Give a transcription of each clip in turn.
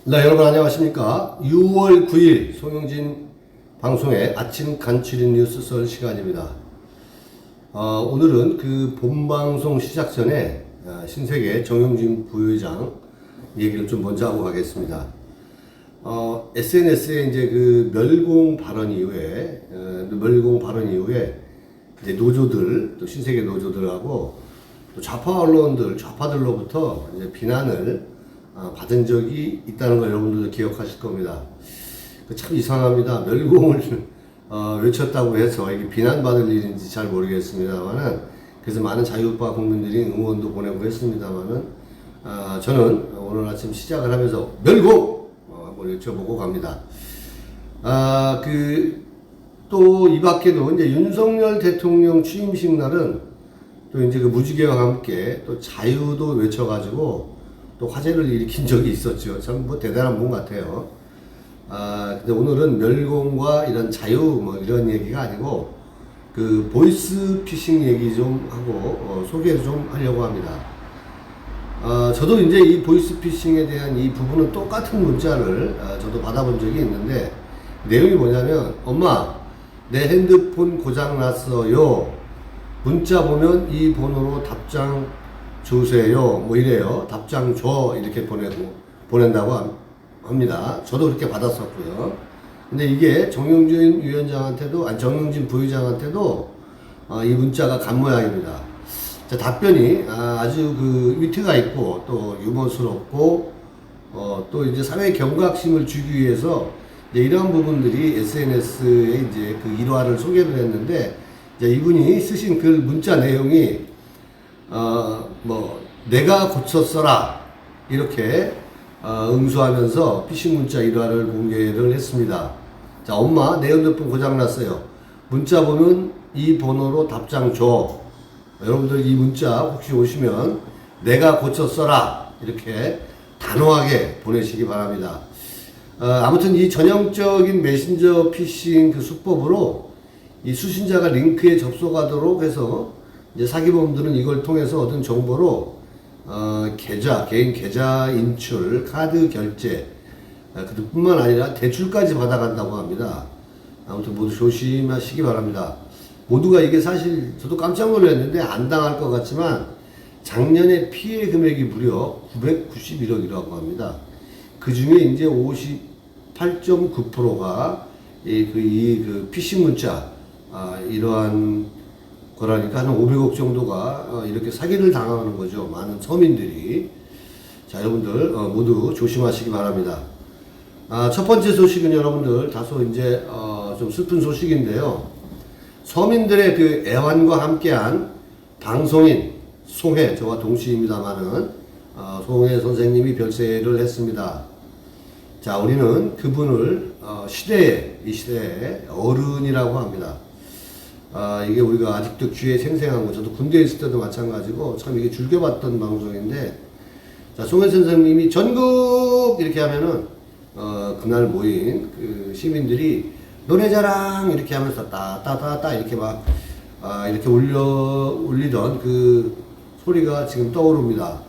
네, 여러분 안녕하십니까. 6월 9일 송영진 방송의 아침 간추린 뉴스 썰 시간입니다. 오늘은 그 본방송 시작 전에 신세계 정영진 부회장 얘기를 좀 먼저 하고 가겠습니다. SNS에 이제 그 멸공 발언 이후에 이제 노조들, 또 신세계 노조들하고 또 좌파 언론들, 좌파들로부터 이제 비난을 받은 적이 있다는 걸 여러분들도 기억하실 겁니다. 참 이상합니다. 멸공을 외쳤다고 해서 이게 비난받을 일인지 잘 모르겠습니다만은, 그래서 많은 자유파 국민들이 응원도 보내고 했습니다만은, 저는 오늘 아침 시작을 하면서 멸공! 한번 외쳐보고 갑니다. 또 이 밖에도 이제 윤석열 대통령 취임식 날은 또 이제 그 무지개와 함께 또 자유도 외쳐가지고 또 화제를 일으킨 적이 있었죠. 참 뭐 대단한 분 같아요. 근데 오늘은 멸공과 이런 자유 뭐 이런 얘기가 아니고 그 보이스 피싱 얘기 좀 하고 소개를 좀 하려고 합니다. 저도 이제 이 보이스 피싱에 대한 이 부분은 똑같은 문자를 저도 받아본 적이 있는데, 내용이 뭐냐면, 엄마 내 핸드폰 고장 났어요. 문자 보면 이 번호로 답장 주세요. 뭐 이래요. 답장 줘. 이렇게 보낸다고 합니다. 저도 그렇게 받았었고요. 근데 이게 정영진 부회장한테도 이 문자가 간 모양입니다. 자, 답변이 아주 그 위트가 있고 또 유머스럽고 또 이제 사회 경각심을 주기 위해서 이제 이러한 부분들이 SNS에 이제 그 일화를 소개를 했는데, 이제 이분이 쓰신 글 문자 내용이 내가 고쳤어라 이렇게 응수하면서 피싱 문자 일화를 공개를 했습니다. 자, 엄마 내 핸드폰 고장났어요. 문자 보면 이 번호로 답장 줘. 여러분들 이 문자 혹시 오시면 내가 고쳤어라 이렇게 단호하게 보내시기 바랍니다. 아무튼 이 전형적인 메신저 피싱 그 수법으로 이 수신자가 링크에 접속하도록 해서 이제 사기범들은 이걸 통해서 얻은 정보로 개인 계좌 인출, 카드 결제, 그뿐만 아니라 대출까지 받아간다고 합니다. 아무튼 모두 조심하시기 바랍니다. 모두가 이게 사실 저도 깜짝 놀랐는데 안 당할 것 같지만 작년에 피해 금액이 무려 991억이라고 합니다. 그 중에 이제 58.9%가 그 피싱 문자, 이러한 거라니까 한 500억 정도가 이렇게 사기를 당하는 거죠. 많은 서민들이. 자, 여러분들 모두 조심하시기 바랍니다. 첫 번째 소식은 여러분들 다소 이제 좀 슬픈 소식인데요. 서민들의 그 애환과 함께한 방송인 송혜, 저와 동시입니다만은 송혜 선생님이 별세를 했습니다. 자, 우리는 그분을 이 시대의 어른이라고 합니다. 이게 우리가 아직도 귀에 생생한 거, 저도 군대에 있을 때도 마찬가지고 참 이게 즐겨봤던 방송인데, 자, 송혜 선생님이 전국 이렇게 하면은 그날 모인 그 시민들이 노래자랑 이렇게 하면서 따따따따 이렇게 막 이렇게 울리던 그 소리가 지금 떠오릅니다.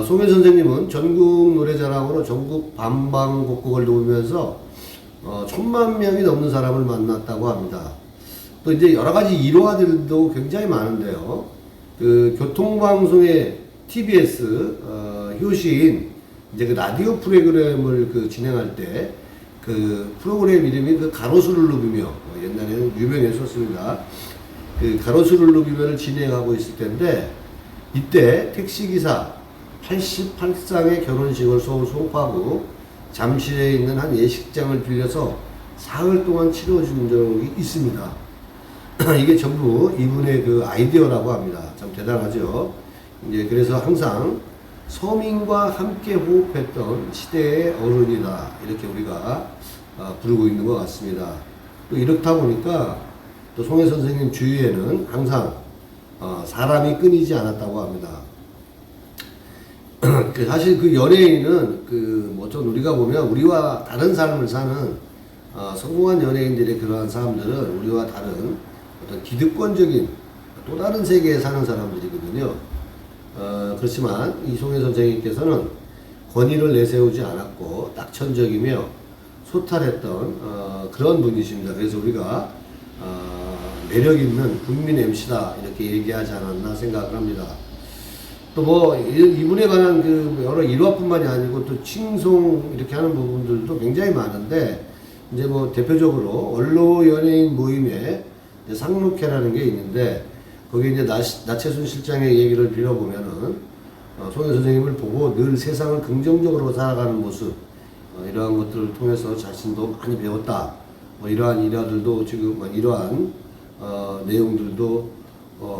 송혜 선생님은 전국 노래자랑으로 전국 반방곡곡을 도우면서 1000만 명이 넘는 사람을 만났다고 합니다. 또 이제 여러 가지 일화들도 굉장히 많은데요. 그 교통방송의 TBS 효시인 이제 그 라디오 프로그램을 그 진행할 때 그 프로그램 이름이 그 가로수를 누비며, 옛날에는 유명했었습니다. 그 가로수를 누비며를 진행하고 있을 때인데, 이때 택시기사 88쌍의 결혼식을 서울 송파구 잠실에 있는 한 예식장을 빌려서 사흘 동안 치러준 적이 있습니다. 이게 전부 이분의 그 아이디어라고 합니다. 참 대단하죠. 이제 그래서 항상 서민과 함께 호흡했던 시대의 어른이다, 이렇게 우리가 부르고 있는 것 같습니다. 또 이렇다 보니까 또 송혜 선생님 주위에는 항상 사람이 끊이지 않았다고 합니다. 사실 그 연예인은 좀 우리가 보면 우리와 다른 삶을 사는 성공한 연예인들의 그러한 사람들은 우리와 다른 어떤 기득권적인 또 다른 세계에 사는 사람들이거든요. 그렇지만 이송혜 선생님께서는 권위를 내세우지 않았고 딱천적이며 소탈했던 그런 분이십니다. 그래서 우리가 매력 있는 국민 MC다 이렇게 얘기하지 않았나 생각을 합니다. 또 뭐 이분에 관한 그 여러 일화뿐만이 아니고 또 칭송 이렇게 하는 부분들도 굉장히 많은데 이제 뭐 대표적으로 언로 연예인 모임에 상록회라는 게 있는데 거기 이제 나채순 실장의 얘기를 빌어보면은 송혜 선생님을 보고 늘 세상을 긍정적으로 살아가는 모습 이러한 것들을 통해서 자신도 많이 배웠다. 뭐 이러한 일화들도 지금 이러한 내용들도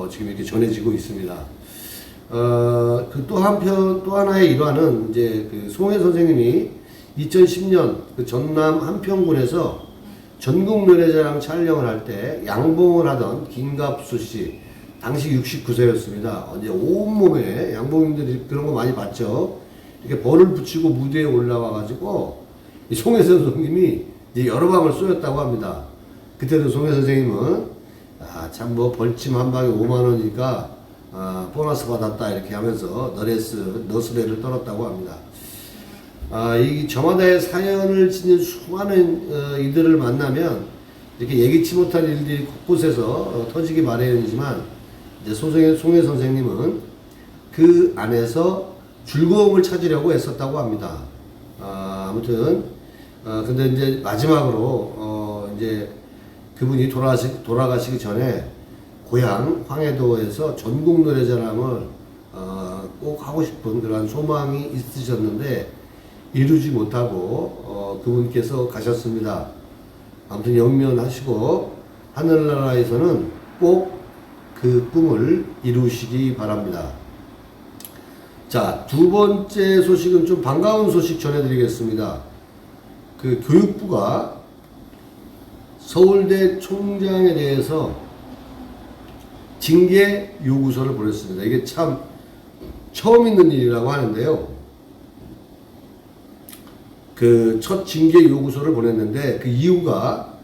지금 이렇게 전해지고 있습니다. 그 또 하나의 일화는 이제 그 송혜 선생님이 2010년 그 전남 한평군에서 전국 노래자랑 촬영을 할 때 양봉을 하던 김갑수 씨, 당시 69세였습니다. 이제 온몸에 양봉인들이 그런 거 많이 봤죠. 이렇게 벌을 붙이고 무대에 올라와가지고 송혜 선생님이 이제 여러 방을 쏘였다고 합니다. 그때도 송혜 선생님은 참 뭐 벌침 한 방에 5만 원이니까 보너스 받았다 이렇게 하면서 너스레를 떨었다고 합니다. 이 저마다의 사연을 지닌 수많은 이들을 만나면 이렇게 예기치 못한 일들이 곳곳에서 터지기 마련이지만 이제 송혜 선생님은 그 안에서 즐거움을 찾으려고 애썼다고 합니다. 아무튼 근데 이제 마지막으로 이제 그분이 돌아가시기 전에 고향 황해도에서 전국 노래자랑을 꼭 하고 싶은 그런 소망이 있으셨는데 이루지 못하고 그분께서 가셨습니다. 아무튼 영면하시고 하늘나라에서는 꼭 그 꿈을 이루시기 바랍니다. 자, 두 번째 소식은 좀 반가운 소식 전해드리겠습니다. 그 교육부가 서울대 총장에 대해서 징계 요구서를 보냈습니다. 이게 참 처음 있는 일이라고 하는데요. 그 첫 징계 요구서를 보냈는데 그 이유가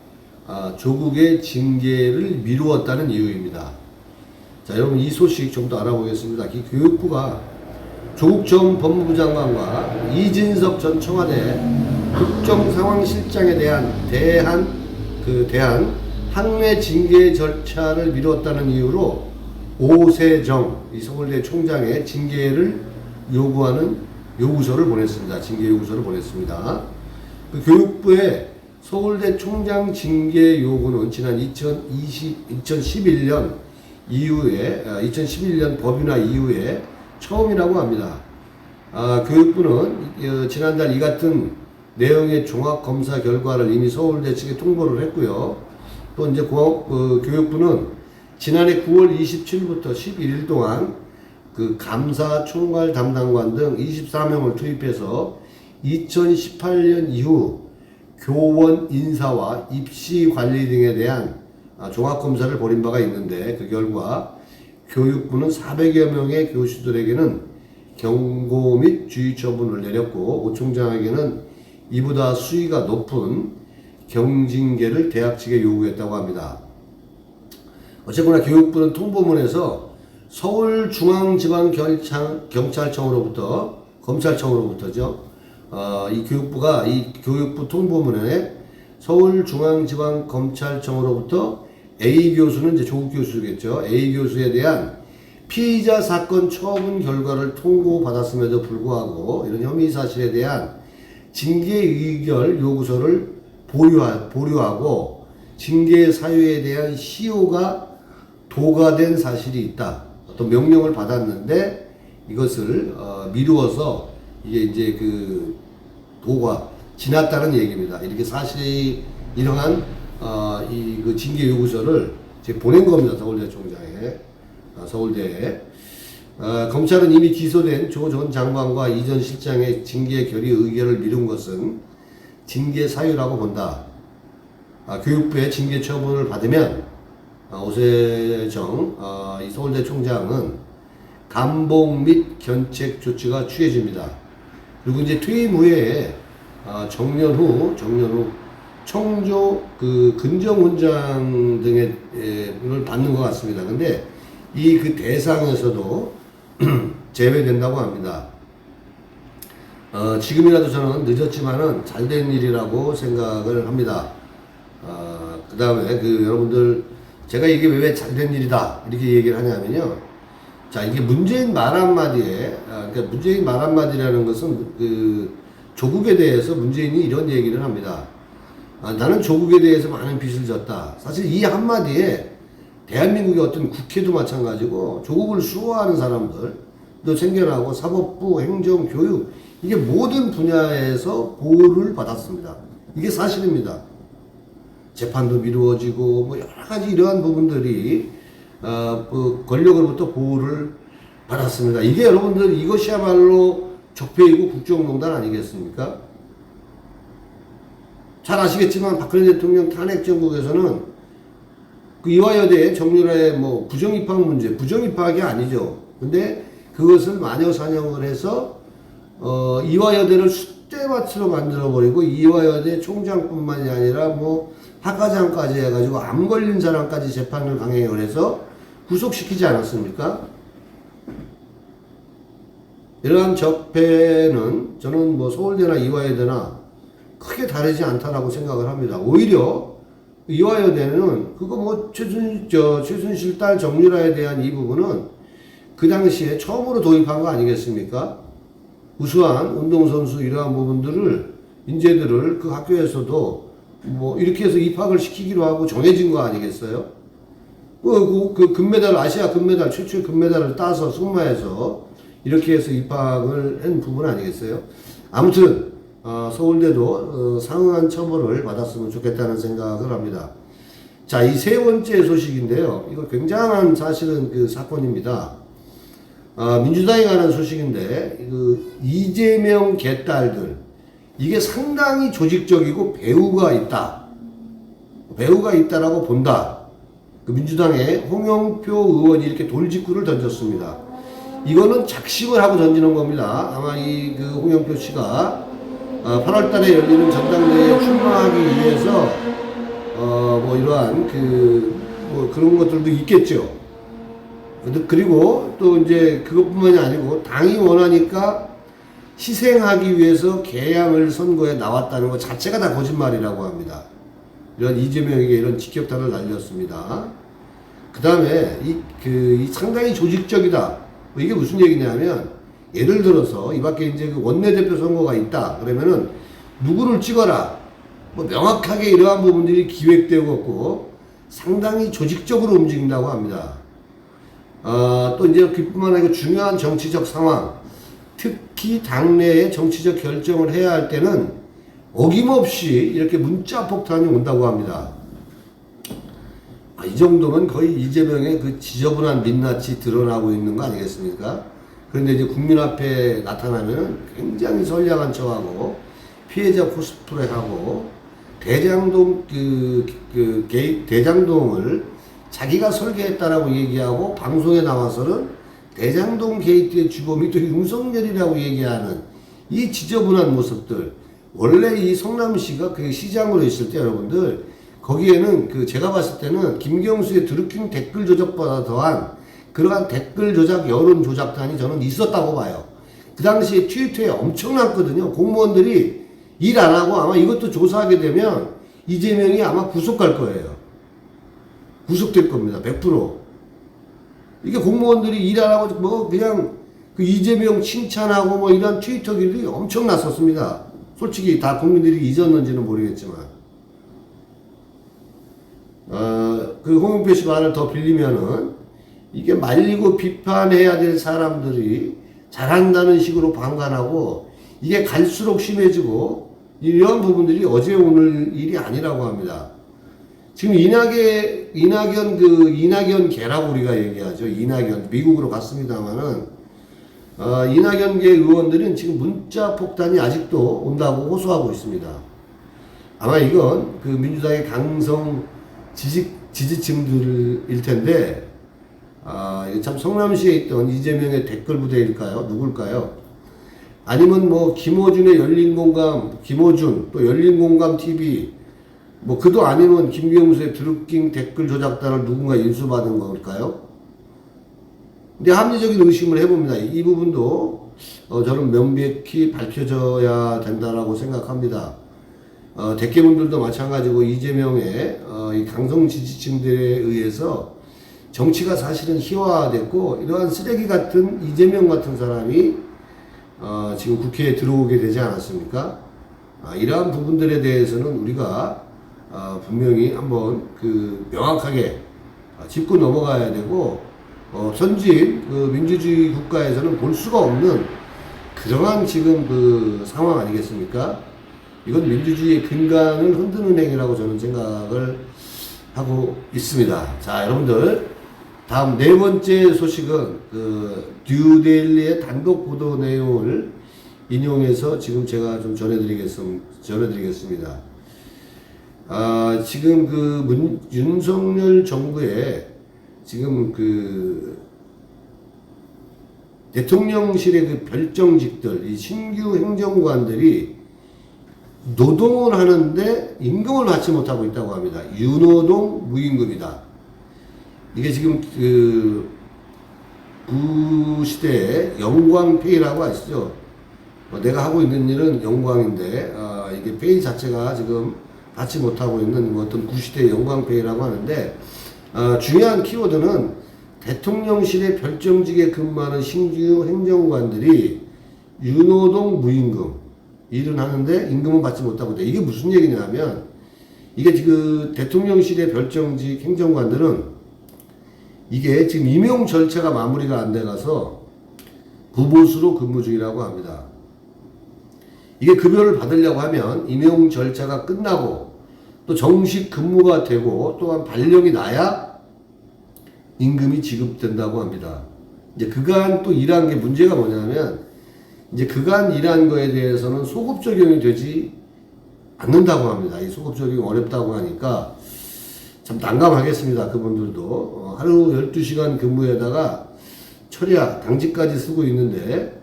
조국의 징계를 미루었다는 이유입니다. 자, 여러분 이 소식 좀 더 알아보겠습니다. 이 교육부가 조국 전 법무부 장관과 이진석 전 청와대 국정상황실장에 대한 학내 징계 절차를 미뤘다는 이유로 오세정 이 서울대 총장의 징계를 요구하는 요구서를 보냈습니다. 징계 요구서를 보냈습니다. 그 교육부의 서울대 총장 징계 요구는 지난 2011년 이후에 2011년 법인화 이후에 처음이라고 합니다. 교육부는 지난달 이 같은 내용의 종합검사 결과를 이미 서울대 측에 통보를 했고요. 또 이제 교육부는 지난해 9월 27일부터 11일 동안 그 감사 총괄 담당관 등 24명을 투입해서 2018년 이후 교원 인사와 입시 관리 등에 대한 종합검사를 벌인 바가 있는데 그 결과 교육부는 400여 명의 교수들에게는 경고 및 주의 처분을 내렸고 오 총장에게는 이보다 수위가 높은 경징계를 대학 측에 요구했다고 합니다. 어쨌거나 교육부는 통보문에서 서울중앙지방경찰청으로부터 검찰청으로부터죠. 이 교육부가 이 교육부 통보문에 서울중앙지방검찰청으로부터 A 교수는 이제 조국 교수겠죠. A 교수에 대한 피의자 사건 처분 결과를 통보받았음에도 불구하고 이런 혐의 사실에 대한 징계 의결 요구서를 보류하고 징계 사유에 대한 시효가 도가된 사실이 있다. 어떤 명령을 받았는데 이것을 미루어서 이게 이제 그 도가 지났다는 얘기입니다. 이렇게 사실이 이러한 이 그 징계 요구서를 이제 보낸 겁니다. 서울대 총장에 서울대에. 검찰은 이미 기소된 조 전 장관과 이 전 실장의 징계 결의 의결을 미룬 것은 징계 사유라고 본다. 교육부의 징계 처분을 받으면 오세정 이 서울대 총장은 감봉 및 견책 조치가 취해집니다. 그리고 이제 퇴임 후에 정년 후 청조 그 근정훈장 등을 받는 것 같습니다. 근데 이 그 대상에서도 제외된다고 합니다. 지금이라도 저는 늦었지만은 잘된 일이라고 생각을 합니다. 그 다음에 여러분들, 제가 이게 왜 잘된 일이다 이렇게 얘기를 하냐면요. 자, 이게 문재인 말 한마디에, 그러니까 문재인 말 한마디라는 것은 조국에 대해서 문재인이 이런 얘기를 합니다. 나는 조국에 대해서 많은 빚을 졌다. 사실 이 한마디에 대한민국의 어떤 국회도 마찬가지고 조국을 수호하는 사람들도 생겨나고 사법부, 행정, 교육, 이게 모든 분야에서 보호를 받았습니다. 이게 사실입니다. 재판도 미루어지고 뭐 여러 가지 이러한 부분들이 권력으로부터 보호를 받았습니다. 이게 여러분들, 이것이야말로 적폐이고 국정농단 아니겠습니까? 잘 아시겠지만 박근혜 대통령 탄핵 정국에서는 이화여대 정유라의 부정입학 문제, 부정입학이 아니죠. 근데 그것을 마녀 사냥을 해서 이화여대를 숫대밭으로 만들어버리고 이화여대 총장뿐만이 아니라 학과장까지 해가지고 암 걸린 사람까지 재판을 강행을 해서 구속시키지 않았습니까? 이러한 적폐는 저는 서울대나 이화여대나 크게 다르지 않다라고 생각을 합니다. 오히려 이화여대는 최순실 딸 정유라에 대한 이 부분은 그 당시에 처음으로 도입한 거 아니겠습니까? 우수한 운동선수 이러한 부분들을, 인재들을 그 학교에서도 이렇게 해서 입학을 시키기로 하고 정해진 거 아니겠어요? 금메달, 아시아 금메달, 최초의 금메달을 따서 승마해서 이렇게 해서 입학을 한 부분 아니겠어요? 아무튼, 서울대도 상응한 처벌을 받았으면 좋겠다는 생각을 합니다. 자, 이 세 번째 소식인데요. 이거 굉장한 사실은 사건입니다. 민주당에 관한 소식인데, 이재명 개딸들, 이게 상당히 조직적이고 배후가 있다라고 본다. 민주당의 홍영표 의원이 이렇게 돌직구를 던졌습니다. 이거는 작심을 하고 던지는 겁니다. 아마 홍영표 씨가 8월 달에 열리는 전당대회에 출마하기 위해서 이러한 그런 것들도 있겠죠. 그리고 또 이제 그것뿐만이 아니고 당이 원하니까 희생하기 위해서 개항을 선거에 나왔다는 것 자체가 다 거짓말이라고 합니다. 이런 이재명에게 이런 직격탄을 날렸습니다. 그 다음에 이 상당히 조직적이다. 이게 무슨 얘기냐면, 예를 들어서 이 밖에 이제 원내대표 선거가 있다 그러면은 누구를 찍어라, 명확하게 이러한 부분들이 기획되고 있고 상당히 조직적으로 움직인다고 합니다. 또 이제 그뿐만 아니고 중요한 정치적 상황, 특히 당내의 정치적 결정을 해야 할 때는 어김없이 이렇게 문자 폭탄이 온다고 합니다. 이 정도면 거의 이재명의 지저분한 민낯이 드러나고 있는 거 아니겠습니까? 그런데 이제 국민 앞에 나타나면 굉장히 선량한 척하고 피해자 코스프레하고 대장동을 자기가 설계했다라고 얘기하고 방송에 나와서는 대장동 게이트의 주범이 또 윤석열이라고 얘기하는 이 지저분한 모습들. 원래 이 성남시가 시장으로 있을 때 여러분들, 거기에는 제가 봤을 때는 김경수의 드루킹 댓글 조작보다 더한 그러한 댓글 조작, 여론 조작단이 저는 있었다고 봐요. 그 당시에 트위터에 엄청났거든요. 공무원들이 일 안 하고 아마 이것도 조사하게 되면 이재명이 아마 구속갈 거예요. 구속될 겁니다. 100%. 이게 공무원들이 일 안 하고 그냥 이재명 칭찬하고 이런 트위터 길들이 엄청났었습니다. 솔직히 다 국민들이 잊었는지는 모르겠지만. 홍영표 씨 말을 더 빌리면은, 이게 말리고 비판해야 될 사람들이 잘한다는 식으로 방관하고, 이게 갈수록 심해지고, 이런 부분들이 어제 오늘 일이 아니라고 합니다. 지금 이낙연 개라고 우리가 얘기하죠. 이낙연. 미국으로 갔습니다만은, 이낙연계 의원들은 지금 문자 폭탄이 아직도 온다고 호소하고 있습니다. 아마 이건 민주당의 강성 지지층들일 텐데, 이게 참 성남시에 있던 이재명의 댓글 부대일까요? 누굴까요? 아니면 김어준의 열린공감, 김어준, 또 열린공감TV, 그도 아니면 김경수의 드루킹 댓글 조작단을 누군가 인수받은 걸까요? 근데 합리적인 의심을 해봅니다. 이 부분도 저는 명백히 밝혀져야 된다라고 생각합니다. 대개분들도 마찬가지고 이재명의 이 강성 지지층들에 의해서 정치가 사실은 희화화됐고 이러한 쓰레기 같은 이재명 같은 사람이 지금 국회에 들어오게 되지 않았습니까? 이러한 부분들에 대해서는 우리가 분명히 한번 명확하게 짚고 넘어가야 되고 선진 민주주의 국가에서는 볼 수가 없는 그러한 지금 상황 아니겠습니까? 이건 민주주의의 근간을 흔드는 행위라고 저는 생각을 하고 있습니다. 자, 여러분들 다음 네 번째 소식은 뉴데일리의 단독 보도 내용을 인용해서 지금 제가 좀 전해드리겠습니다. 지금 윤석열 정부의 지금 대통령실의 별정직들, 이 신규 행정관들이 노동을 하는데 임금을 받지 못하고 있다고 합니다. 유노동 무임금이다. 이게 지금 구시대의 영광페이라고 아시죠? 내가 하고 있는 일은 영광인데 이게 페이 자체가 지금 받지 못하고 있는 어떤 구시대의 영광페이라고 하는데 중요한 키워드는 대통령실의 별정직에 근무하는 신규 행정관들이 유노동 무임금 일은 하는데 임금은 받지 못하고 있다. 이게 무슨 얘기냐면 이게 지금 대통령실의 별정직 행정관들은 이게 지금 임용 절차가 마무리가 안 돼가서 부보수로 근무 중이라고 합니다. 이게 급여를 받으려고 하면 임용 절차가 끝나고 또 정식 근무가 되고 또한 발령이 나야 임금이 지급된다고 합니다. 이제 그간 또 일한 게 문제가 뭐냐면 이제 그간 일한 거에 대해서는 소급 적용이 되지 않는다고 합니다. 이 소급 적용이 어렵다고 하니까 참 난감하겠습니다. 그분들도 하루 12시간 근무에다가 철야 당직까지 쓰고 있는데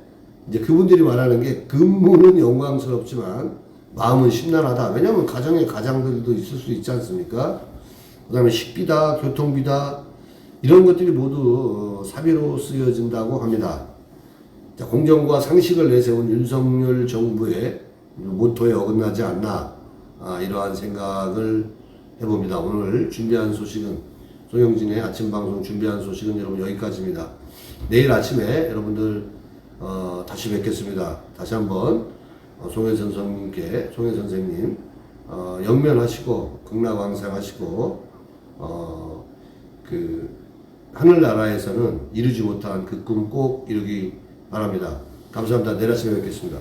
이제 그분들이 말하는 게 근무는 영광스럽지만 마음은 심란하다. 왜냐하면 가정에 가장들도 있을 수 있지 않습니까? 그 다음에 식비다, 교통비다 이런 것들이 모두 사비로 쓰여진다고 합니다. 자, 공정과 상식을 내세운 윤석열 정부의 모토에 어긋나지 않나 이러한 생각을 해봅니다. 오늘 준비한 소식은 송영진의 아침 방송 준비한 소식은 여러분 여기까지입니다. 내일 아침에 여러분들 다시 뵙겠습니다. 다시 한번 송혜 선생님 영면하시고 극락왕생하시고 하늘나라에서는 이루지 못한 그 꿈 꼭 이루기 바랍니다. 감사합니다. 내일 아침에 뵙겠습니다.